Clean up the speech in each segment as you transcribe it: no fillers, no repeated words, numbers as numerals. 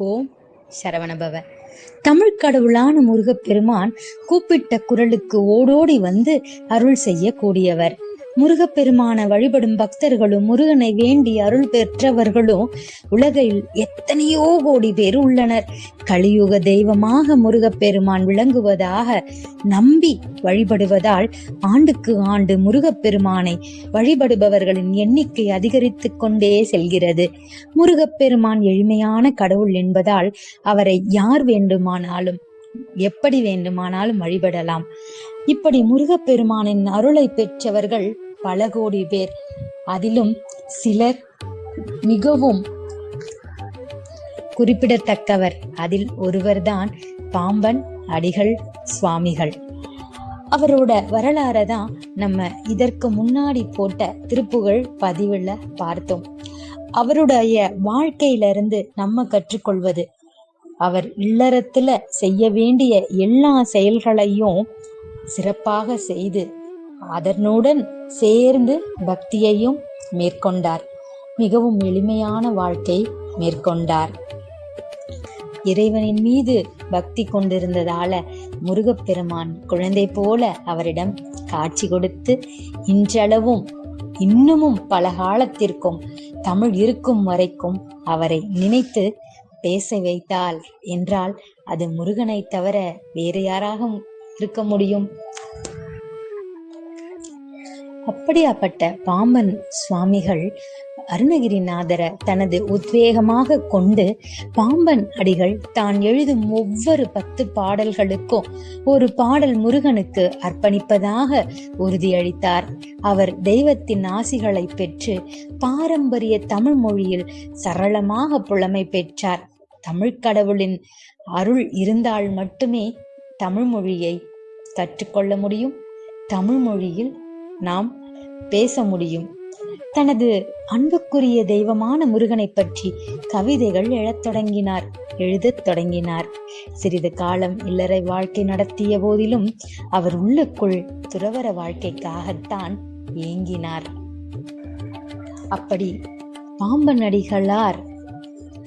ஓம் சரவணபவ. தமிழ் கடவுளான முருகப்பெருமான் கூப்பிட்ட குரலுக்கு ஓடோடி வந்து அருள் செய்ய கூடியவர். முருகப்பெருமான வழிபடும் பக்தர்களும் முருகனை வேண்டி அருள் பெற்றவர்களும் உலகில் எத்தனையோ கோடி பேர் உள்ளனர். கலியுக தெய்வமாக முருகப்பெருமான் விளங்குவதாக நம்பி வழிபடுவதால் ஆண்டுக்கு ஆண்டு முருகப்பெருமானை வழிபடுபவர்களின் எண்ணிக்கை அதிகரித்து கொண்டே செல்கிறது. முருகப்பெருமான் எளிமையான கடவுள் என்பதால் அவரை யார் வேண்டுமானாலும் எப்படி வேண்டுமானாலும் வழிபடலாம். இப்படி முருகப்பெருமானின் அருளை பெற்றவர்கள் பல கோடி பேர். அதிலும் சிலர் மிகவும் குறிப்பிடத்தக்கவர். அதில் ஒருவர்தான் பாம்பன் அடிகள் சுவாமிகள். அவரோட வரலாறை தான் நம்ம இதற்கு முன்னாடி போட்ட திருப்புகழ் பதிவுல பார்த்தோம். அவருடைய வாழ்க்கையிலிருந்து நம்ம கற்றுக்கொள்வது, அவர் இல்லறத்துல செய்ய வேண்டிய எல்லா செயல்களையும் சிறப்பாக செய்து அதனுடன் சேர்ந்து பக்தியையும் மேற்கொண்டார். மிகவும் எளிமையான வாழ்க்கை மேற்கொண்டார். இறைவனின் மீது பக்தி கொண்டிருந்ததால முருகப்பெருமான் குழந்தை போல அவரிடம் காட்சி கொடுத்து இன்றளவும் இன்னமும் பல காலத்திற்கும் தமிழ் இருக்கும் வரைக்கும் அவரை நினைத்து பேச வைத்தால் என்றால் அது முருகனை தவிர வேறு யாராக இருக்க முடியும்? அப்படியாப்பட்ட பாம்பன் சுவாமிகள் அருணகிரிநாதரை தனது உத்வேகமாக கொண்டு பாம்பன் அடிகள் தான் எழுதும் ஒவ்வொரு 10 பாடல்களுக்கும் ஒரு பாடல் முருகனுக்கு அர்ப்பணிப்பதாக உறுதியளித்தார். அவர் தெய்வத்தின் ஆசிகளை பெற்று பாரம்பரிய தமிழ் மொழியில் சரளமாக புலமை பெற்றார். தமிழ் கடவுளின் அருள் இருந்தால் மட்டுமே தமிழ் மொழியை கற்றுக்கொள்ள முடியும், தமிழ் மொழியில் நாம் பேச முடியும். தனது அன்புக்குரிய தெய்வமான முருகனை பற்றி கவிதைகள் எழுதத் தொடங்கினார். சிறிது காலம் இல்லறை வாழ்க்கை நடத்திய போதிலும் அவர் உள்ளுக்குள் துறவற வாழ்க்கைக்காகத்தான் ஏங்கினார். அப்படி பாம்பன் அடிகளார்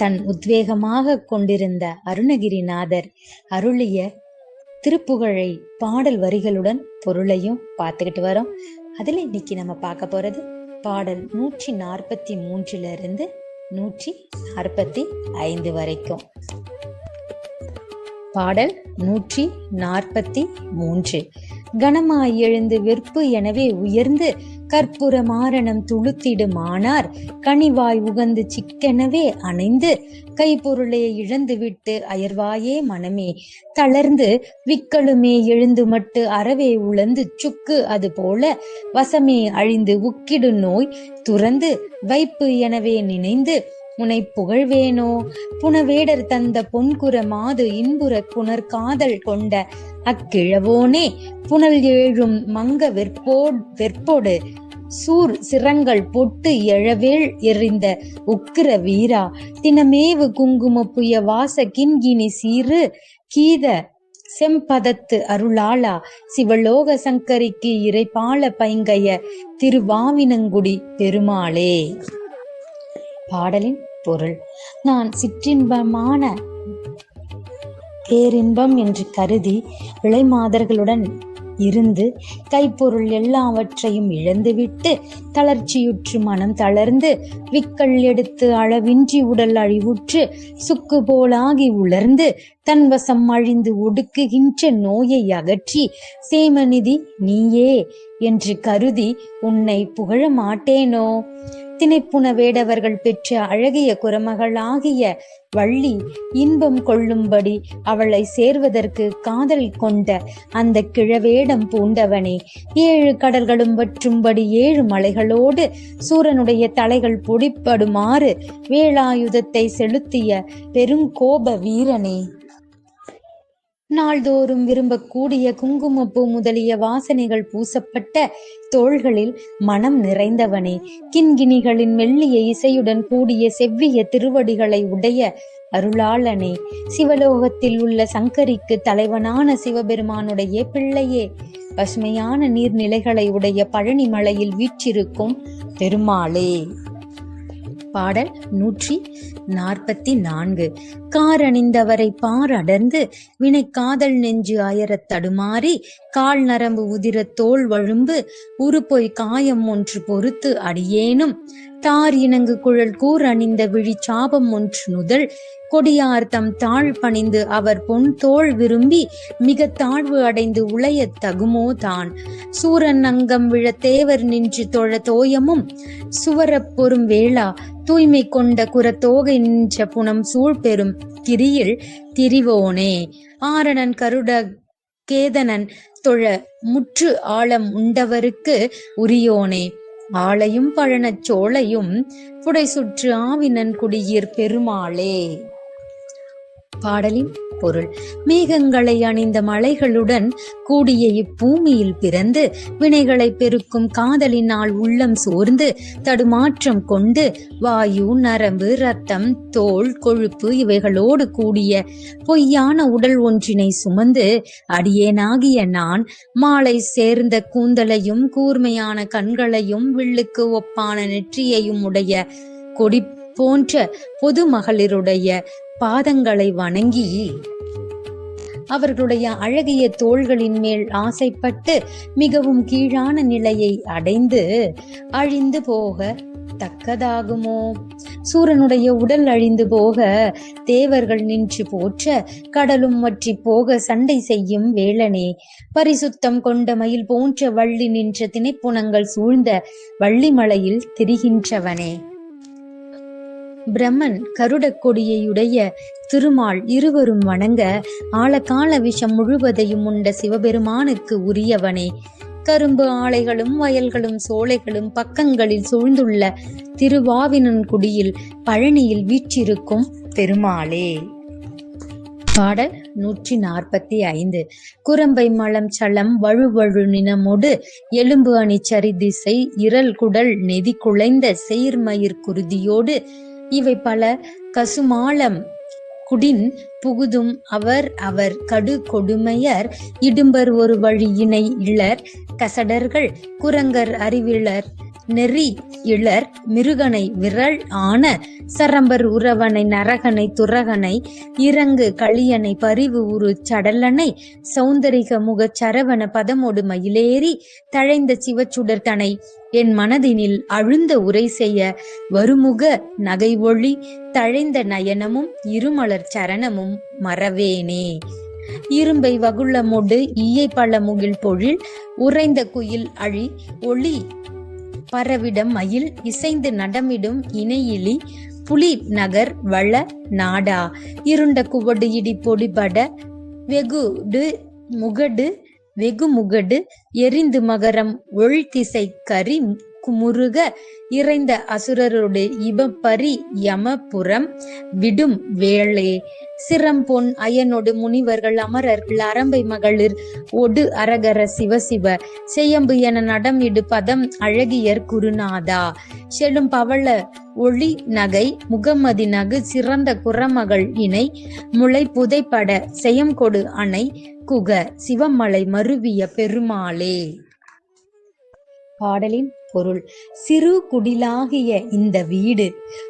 தன் உத்வேகமாக கொண்டிருந்த அருணகிரிநாதர் அருளிய திருப்புகழை பாடல் வரிகளுடன் பொருளையும் பார்த்துக்கிட்டு வரோம். அதுல இன்னைக்கு நம்ம பார்க்க போறது பாடல் 143 145 வரைக்கும். பாடல் 143. கணமாய் எழுந்து வெற்பு எனவே உயர்ந்து கற்பூர மாரணம் துளுத்திடுமானார் கனிவாய் உகந்து சிக்கெனவே அணைந்து கைப்பொருளே இழந்து விட்டு அயர்வாயே மனமே தளர்ந்து விக்கலுமே எழுந்து மட்டு அறவே உழந்து சுக்கு அது போல வசமே அழிந்து உக்கிடு நோய் துறந்து வைப்பு எனவே நினைந்து உனை புகழ்வேனோ புனவேடர் தந்த பொன்குற மாது இன்புற புனர் காதல் கொண்ட அக்கிழவோனே புனல் ஏழும் மங்க வெற்போடு சூர் சிரங்கள் பொட்டு எழவேள் எறிந்த உக்கிர வீரா தினமேவு குங்கும புய வாச கிண்கினி சீரு கீத செம்பதத்து அருளாளா சிவலோக சங்கரிக்கு இறைபால பைங்கைய திருவாவினங்குடி பெருமாளே. பாடலின் பொருள்: நான் சிற்றின்பமான பேரின்பம் என்று கருதி விளைமாதர்களுடன் இருந்து கைப்பொருள் எல்லாவற்றையும் இழந்துவிட்டு தளர்ச்சியுற்று மனம் தளர்ந்து விக்கல் எடுத்து அளவின்றி உடல் அழிவுற்று சுக்கு போலாகி உலர்ந்து தன்வசம் அழிந்து ஒடுக்குகின்ற நோயை அகற்றி சேமநிதி நீயே என்று கருதி உன்னை புகழ மாட்டேனோ? திணைப்புன வேடவர்கள் பெற்ற அழகிய குரமகளாகிய வள்ளி இன்பம் கொள்ளும்படி அவளை சேர்வதற்கு காதல் கொண்ட அந்த கிழவேடம் பூண்டவனே, 7 கடல்களும் வற்றும்படி 7 மலைகளோடு சூரனுடைய தலைகள் பொடிப்படுமாறு வேலாயுதத்தை செலுத்திய பெருங்கோப வீரனே, நாள்தோறும் விரும்பக்கூடிய குங்குமப்பூ முதலிய வாசனைகள் பூசப்பட்ட தோள்களில் மனம் நிறைந்தவனே, கிண்கிணிகளின் மெல்லிய இசையுடன் கூடிய செவ்விய திருவடிகளை உடைய அருளாளனே, சிவலோகத்தில் உள்ள சங்கரிக்கு தலைவனான சிவபெருமானுடைய பிள்ளையே, பசுமையான நீர்நிலைகளை உடைய பழனி மலையில் வீற்றிருக்கும் பெருமாளே. பாடல் 145. 44. காரணிந்தவரை பாரடர்ந்து வினை காதல் நெஞ்சு அயரத் தடுமாறி கால் நரம்பு உதிர தோல் வழும்பு உருப்பொய் காயம் ஒன்று பொறுத்து அடியேனும் தார் இணங்கு குழல் கூர் அணிந்த விழி சாபம் ஒன்று நுதல் கொடியார் தம் தாழ் பணிந்து அவர் பொன் தோள் விரும்பி மிக தாழ்வு அடைந்து உளைய தகுமோ தான் சூரன் அங்கம் விழ தேவர் நின்று தொழ தோயமும் சுவரப் பொறும் வேளா தூய்மை கொண்ட குரத்தோகை நின்ற புனம் சூழ் பெரும் கிரியில் திரிவோனே ஆரணன் கருட கேதனன் தொழ முற்று ஆழம் உண்டவருக்கு உரியோனே ஆளையும் பழனச் சோலையும் புடை சுற்று ஆவினன் குடியிற் பெருமாளே. பாடலின் பொருள். மேகங்களை அணிந்த மலைகளுடன் கூடிய இப்பூமியில் பிறந்து வினைகளை பெருக்கும் காதலினால் உள்ளம் சோர்ந்து தடுமாற்றம் கொண்டு வாயு நரம்பு இரத்தம் தோல் கொழுப்பு இவைகளோடு கூடிய பொய்யான உடல் ஒன்றினை சுமந்து அடியேனாகிய நான் மாலை சேர்ந்த கூந்தலையும் கூர்மையான கண்களையும் வில்லுக்கு ஒப்பான நெற்றியையும் உடைய கொடி போன்ற பொது மகளிருடைய பாதங்களை வணங்கி அவர்களுடைய அழகிய தோள்களின் மேல் ஆசைப்பட்டு மிகவும் கீழான நிலையை அடைந்து அழிந்து போக தக்கதாகுமோ? சூரனுடைய உடல் அழிந்து போக தேவர்கள் நின்று போற்ற கடலும் வற்றி போக சண்டை செய்யும் வேளனே பரிசுத்தம் கொண்ட மயில் போன்ற வள்ளி நின்ற திணைப்புணங்கள் சூழ்ந்த வள்ளிமலையில் திரிகின்றவனே. பிரம்மன் கருட கொடியையுடைய திருமால் இருவரும் வணங்க ஆழகால விஷம் முழுவதையும் உண்ட சிவபெருமானுக்கு உரியவனே. கரும்பு ஆலைகளும் வயல்களும் சோலைகளும் பக்கங்களில் சூழ்ந்துள்ள திருவாவினன்குடியில் பழனியில் வீற்றிருக்கும் பெருமாளே. பாடல் 145. குரம்பை மலம் சலம் வழுவழு நினமொடு எலும்பு அணி சரிதிசை இரல் குடல் நெதி குலைந்த செயிர்மயிர் குருதியோடு இவை பல கசுமாலம் குடின் புகுதும் அவர் அவர் கடு கொடுமையர் இடும்பர் ஒரு வழி இணை இளர் கசடர்கள் குரங்கர் அறிவிழர் நெறி இளர் மிருகனை விரல் ஆன சரம்பர் உறவனை நரகனை துரகனை இறங்கு களியனை பரிவு உரு சடலனை சௌந்தரிக முக சரவண பதமொடு மயிலேறி தழைந்த சிவச்சுடர் தனை என் மனதினில் அழுந்த உரை செய்ய வருமுக நகை ஒளி தழைந்த நயனமும் இருமலர் சரணமும் மறவேனே. இரும்பை வகுளமொடு ஈயை பழ முகில் பொழில் உறைந்த குயில் அழி ஒளி பரவிடம் மயில் இசைந்து நடமிடும் இணையிலி புலி நகர் வள நாடா இருண்ட குவடு இடி பொடிபட வெகு முகடு எரிந்து மகரம் ஒழ்திசை கரி குமுருக இறைந்த அசுரரோடு இபப்பரி யமபுரம் விடும் வேளே சிரம்பொன் அயனொடு முனிவர்கள் அமரர்கள் அரம்பை மகளிர் ஒடு அரகர சிவசிவ செய்யம்பு என நடமிடு பதம் அழகியர் குருநாதா செழும் பவள ஒளி நகை முகமதி நகு சிறந்த குரமகள் இணை முளை புதைப்பட செயம் கொடு அணை குக சிவமலை மருவிய பெருமாளே. பாடலின் பொருள். சிறு குடிலாகிய இந்த வீடு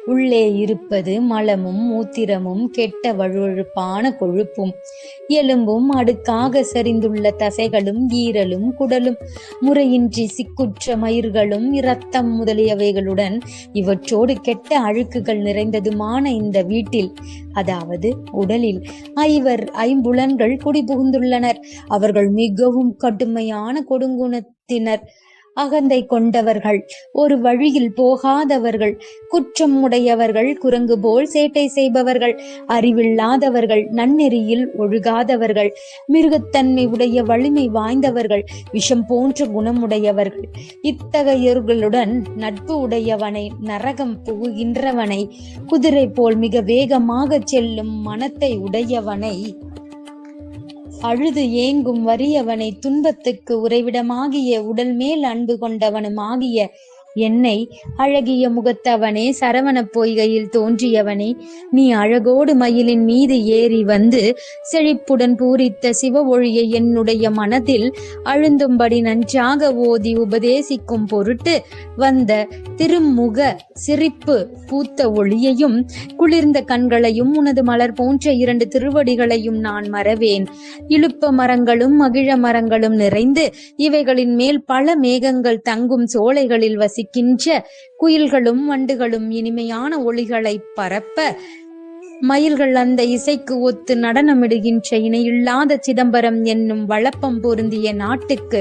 உள்ளே இருப்பது மலமும் மூத்திரமும் கெட்ட வழுவழுப்பான கொழுப்பும் எலும்பும் அடுக்காக சரிந்துள்ள தசைகளும் ஈரலும் குடலும் முறையின்றி சிக்குற்ற மயிர்களும் இரத்தம் முதலியவைகளுடன் இவற்றோடு கெட்ட அழுக்குகள் நிறைந்ததுமான இந்த வீட்டில், அதாவது உடலில் ஐம்புலன்கள் குடிபுகுந்துள்ளனர். அவர்கள் மிகவும் கடுமையான கொடுங்குணத்தினர், அகந்தை கொண்டவர்கள், ஒரு வழியில் போகாதவர்கள், குற்றம் உடையவர்கள், குரங்கு போல் சேட்டை செய்பவர்கள், அறிவில்லாதவர்கள், நன்னெறியில் ஒழுகாதவர்கள், மிருகத்தன்மை உடைய வலிமை வாய்ந்தவர்கள், விஷம் போன்ற குணமுடையவர்கள். இத்தகையவர்களுடன் நட்பு உடையவனை, நரகம் புகுகின்றவனை, குதிரை போல் மிக வேகமாக செல்லும் மனத்தை உடையவனை, அழுது ஏங்கும் வறியவனை, துன்பத்துக்கு உறைவிடமாகிய உடல் மேல் அன்பு கொண்டவனுமாகிய என்னை அழகிய முகத்தவனே, சரவண பொய்கையில் தோன்றியவனே, நீ அழகோடு மயிலின் மீது ஏறி வந்து செழிப்புடன் பூரித்த சிவ ஒளியை என்னுடைய மனதில் அழுந்தும்படி நன்றாக ஓதி உபதேசிக்கும் பொருட்டு வந்த திருமுக சிரிப்பு பூத்த ஒளியையும் குளிர்ந்த கண்களையும் உனது மலர் போன்ற 2 திருவடிகளையும் நான் மறவேன். இழுப்ப மரங்களும் மகிழ மரங்களும் நிறைந்து இவைகளின் மேல் பல மேகங்கள் தங்கும் சோலைகளில் வசிக்கின்ற குயில்களும் வண்டுகளும் இனிமையான ஒளிகளை பரப்ப, மயில்கள் அந்த இசைக்கு ஒத்து நடனமிடுகின்ற இணையில்லாத சிதம்பரம் என்னும் வளப்பம் பொருந்திய நாட்டுக்கு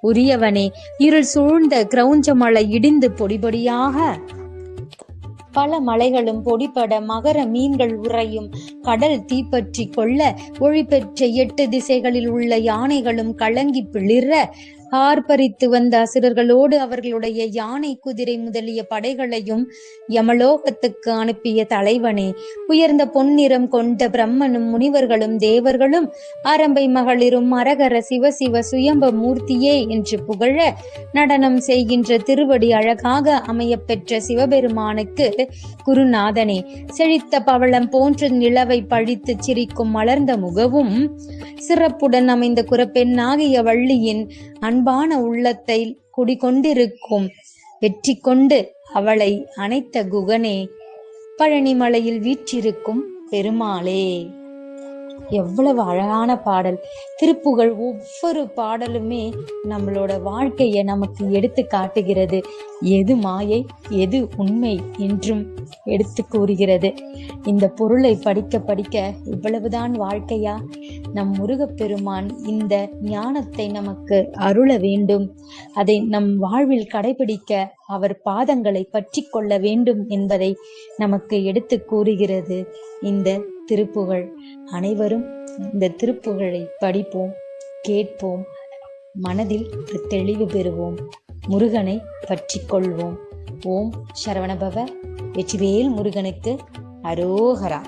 உரியவனே, இருள் சூழ்ந்த கிரௌஞ்ச மலை இடிந்து பொடிபொடியாக பல மலைகளும் பொடிபட மகர மீன்கள் உறையும் கடல் தீப்பற்றி கொள்ள ஒளி பெற்ற 8 திசைகளில் உள்ள யானைகளும் கலங்கி பிளிர ஆர்ப்பரித்து வந்த அசுரர்களோடு அவர்களுடைய யானை குதிரை முதலிய படைகளையும் யமலோகத்துக்கு அனுப்பிய தலைவனே, உயர்ந்த பொன்னிறம் கொண்ட பிரம்மனும் முனிவர்களும் தேவர்களும் அரம்பை மகளிரும் அரகர சிவசிவ சுயம்ப மூர்த்தியே என்று புகழ நடனம் செய்கின்ற திருவடி அழகாக அமைய பெற்ற சிவபெருமானுக்கு குருநாதனே, செழித்த பவளம் போன்ற நிலவை பழித்து சிரிக்கும் மலர்ந்த முகവും சிறப்புடன் அமைந்த குறப்பெண்ணாகிய வள்ளியின் அன்பான உள்ளத்தை குடிகொண்டிருக்கும் வெற்றி கொண்டு அவளை அணைத்த குகனே, பழனிமலையில் வீற்றிருக்கும் பெருமாளே. எவ்வளவு அழகான பாடல்! திருப்புகழ் ஒவ்வொரு பாடலுமே நம்மளோட வாழ்க்கையை நமக்கு எடுத்து காட்டுகிறது. எது மாயை, எது உண்மை என்றும் எடுத்து கூறுகிறது. இந்த பொருளை படிக்க படிக்க இவ்வளவுதான் வாழ்க்கையா? நம் முருகப்பெருமான் இந்த ஞானத்தை நமக்கு அருள வேண்டும். அதை நம் வாழ்வில் கடைபிடிக்க அவர் பாதங்களை பற்றி கொள்ள வேண்டும் என்பதை நமக்கு எடுத்து கூறுகிறது இந்த திருப்புகழ். அனைவரும் இந்த திருப்புகழை படிப்போம், கேட்போம், மனதில் தெளிவு பெறுவோம், முருகனை பற்றி கொள்வோம். ஓம் சரவணபவ. வெற்றிவேல் முருகனுக்கு அரோகரா.